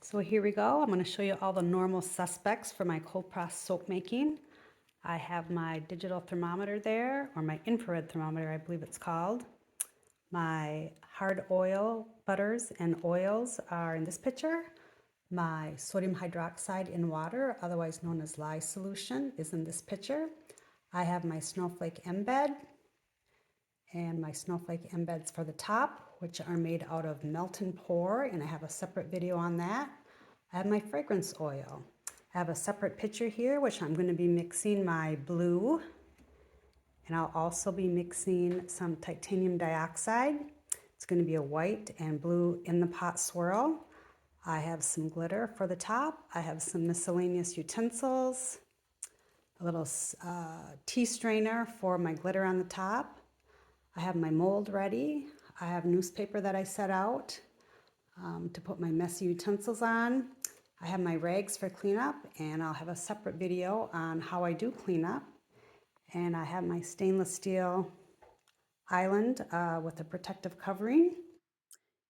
So here we go. I'm going to show you all the normal suspects for my cold press soap making. I have my digital thermometer there, or my infrared thermometer, I believe it's called. My hard oil butters and oils are in this picture. My sodium hydroxide in water, otherwise known as lye solution, is in this picture. I have my Snowflake embed and my Snowflake embeds for the top, which are made out of melt and pour, and I have a separate video on that. I have my fragrance oil. I have a separate picture here, which I'm going to be mixing my blue, and I'll also be mixing some titanium dioxide. It's going to be a white and blue in the pot swirl. I have some glitter for the top. I have some miscellaneous utensils, a little tea strainer for my glitter on the top. I have my mold ready. I have newspaper that I set out to put my messy utensils on. I have my rags for cleanup, and I'll have a separate video on how I do cleanup. And I have my stainless steel island with a protective covering.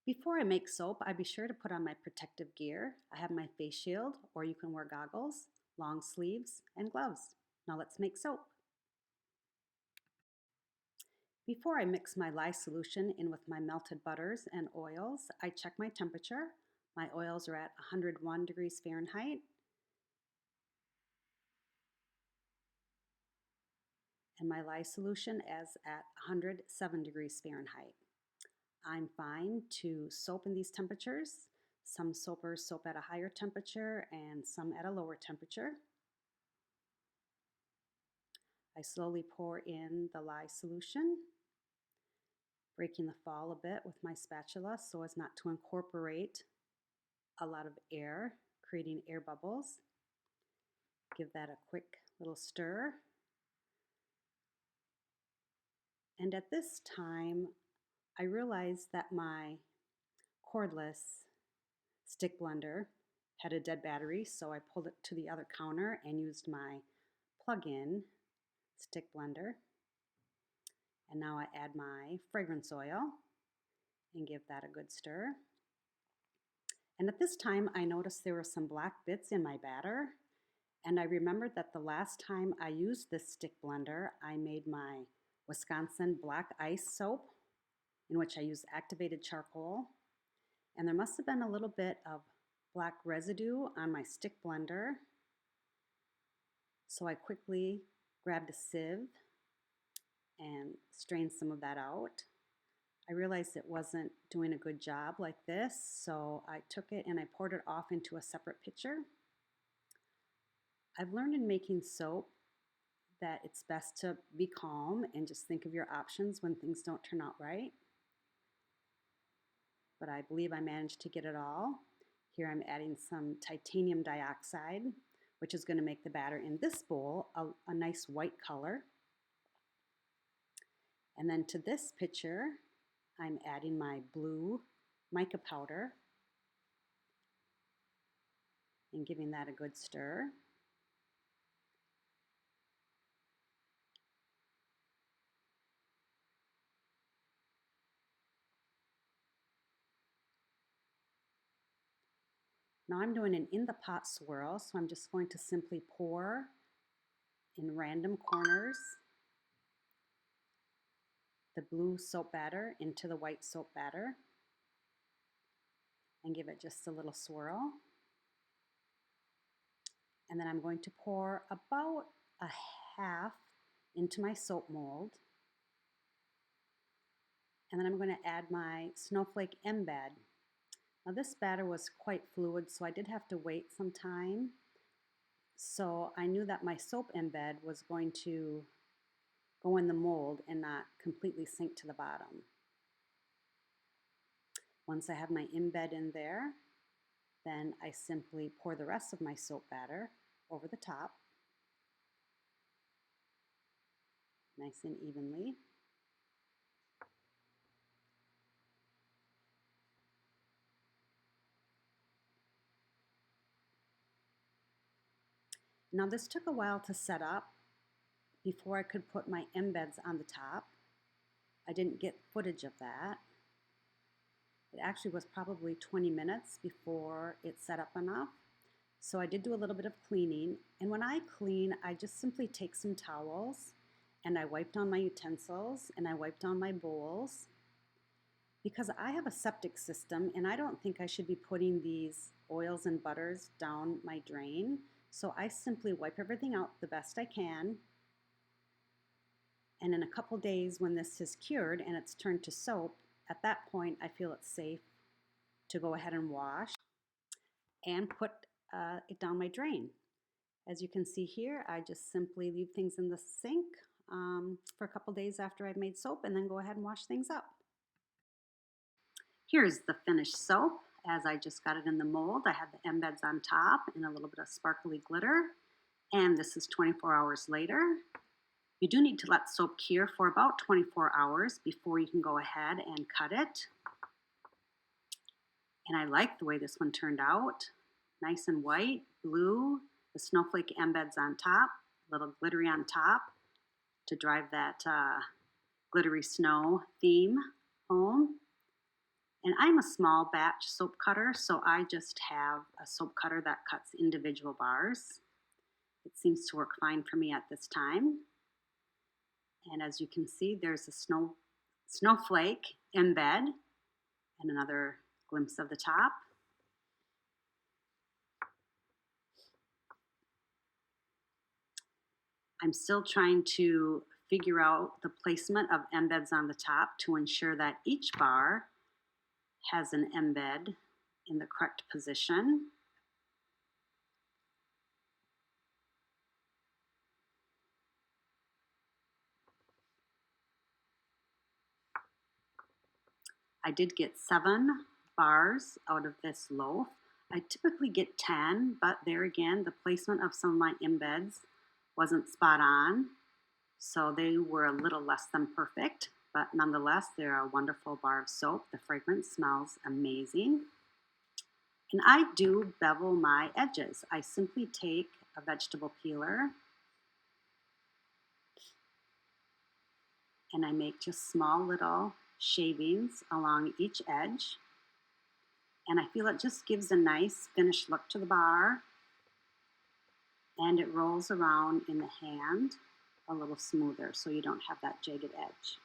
Before I make soap, I be sure to put on my protective gear. I have my face shield, or you can wear goggles, long sleeves, and gloves. Now let's make soap. Before I mix my lye solution in with my melted butters and oils, I check my temperature. My oils are at 101 degrees Fahrenheit. And my lye solution is at 107 degrees Fahrenheit. I'm fine to soap in these temperatures. Some soapers soap at a higher temperature and some at a lower temperature. I slowly pour in the lye solution, breaking the fall a bit with my spatula so as not to incorporate a lot of air, creating air bubbles. Give that a quick little stir. And at this time, I realized that my cordless stick blender had a dead battery, so I pulled it to the other counter and used my plug-in stick blender. And now I add my fragrance oil and give that a good stir. And at this time, I noticed there were some black bits in my batter, and I remembered that the last time I used this stick blender, I made my Wisconsin black ice soap, in which I used activated charcoal. And there must have been a little bit of black residue on my stick blender. So I quickly grabbed a sieve and strained some of that out. I realized it wasn't doing a good job like this, so I took it and I poured it off into a separate pitcher. I've learned in making soap that it's best to be calm and just think of your options when things don't turn out right. But I believe I managed to get it all. Here I'm adding some titanium dioxide, which is going to make the batter in this bowl a nice white color. And then to this pitcher, I'm adding my blue mica powder and giving that a good stir. Now I'm doing an in the pot swirl, so I'm just going to simply pour in random corners the blue soap batter into the white soap batter and give it just a little swirl. And then I'm going to pour about a half into my soap mold. And then I'm going to add my Snowflake embed. Now this batter was quite fluid, so I did have to wait some time. So I knew that my soap embed was going to go in the mold and not completely sink to the bottom. Once I have my embed in there, then I simply pour the rest of my soap batter over the top, nice and evenly. Now this took a while to set up before I could put my embeds on the top. I didn't get footage of that. It actually was probably 20 minutes before it set up enough. So I did do a little bit of cleaning. And when I clean, I just simply take some towels and I wipe down my utensils and I wipe down my bowls because I have a septic system and I don't think I should be putting these oils and butters down my drain. So I simply wipe everything out the best I can. And in a couple days, when this is cured and it's turned to soap, at that point I feel it's safe to go ahead and wash and put it down my drain. As you can see here, I just simply leave things in the sink for a couple days after I've made soap and then go ahead and wash things up. Here's the finished soap as I just got it in the mold. I have the embeds on top and a little bit of sparkly glitter. And this is 24 hours later. You do need to let soap cure for about 24 hours before you can go ahead and cut it. And I like the way this one turned out. Nice and white, blue, the snowflake embeds on top, a little glittery on top to drive that glittery snow theme home. And I'm a small batch soap cutter, so I just have a soap cutter that cuts individual bars. It seems to work fine for me at this time. And as you can see, there's a snowflake embed and another glimpse of the top. I'm still trying to figure out the placement of embeds on the top to ensure that each bar has an embed in the correct position. I did get 7 bars out of this loaf. I typically get 10, but there again, the placement of some of my embeds wasn't spot on, so they were a little less than perfect, but nonetheless, they're a wonderful bar of soap. The fragrance smells amazing. And I do bevel my edges. I simply take a vegetable peeler and I make just small little shavings along each edge. And I feel it just gives a nice finished look to the bar. And it rolls around in the hand a little smoother so you don't have that jagged edge.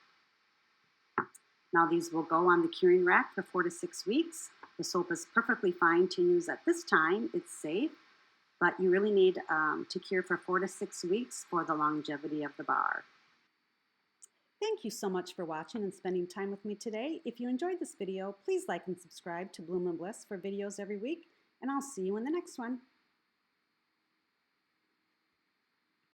Now these will go on the curing rack for 4 to 6 weeks. The soap is perfectly fine to use at this time. It's safe, but you really need to cure for 4 to 6 weeks for the longevity of the bar. Thank you so much for watching and spending time with me today. If you enjoyed this video, please like and subscribe to Bloom and Bliss for videos every week, and I'll see you in the next one.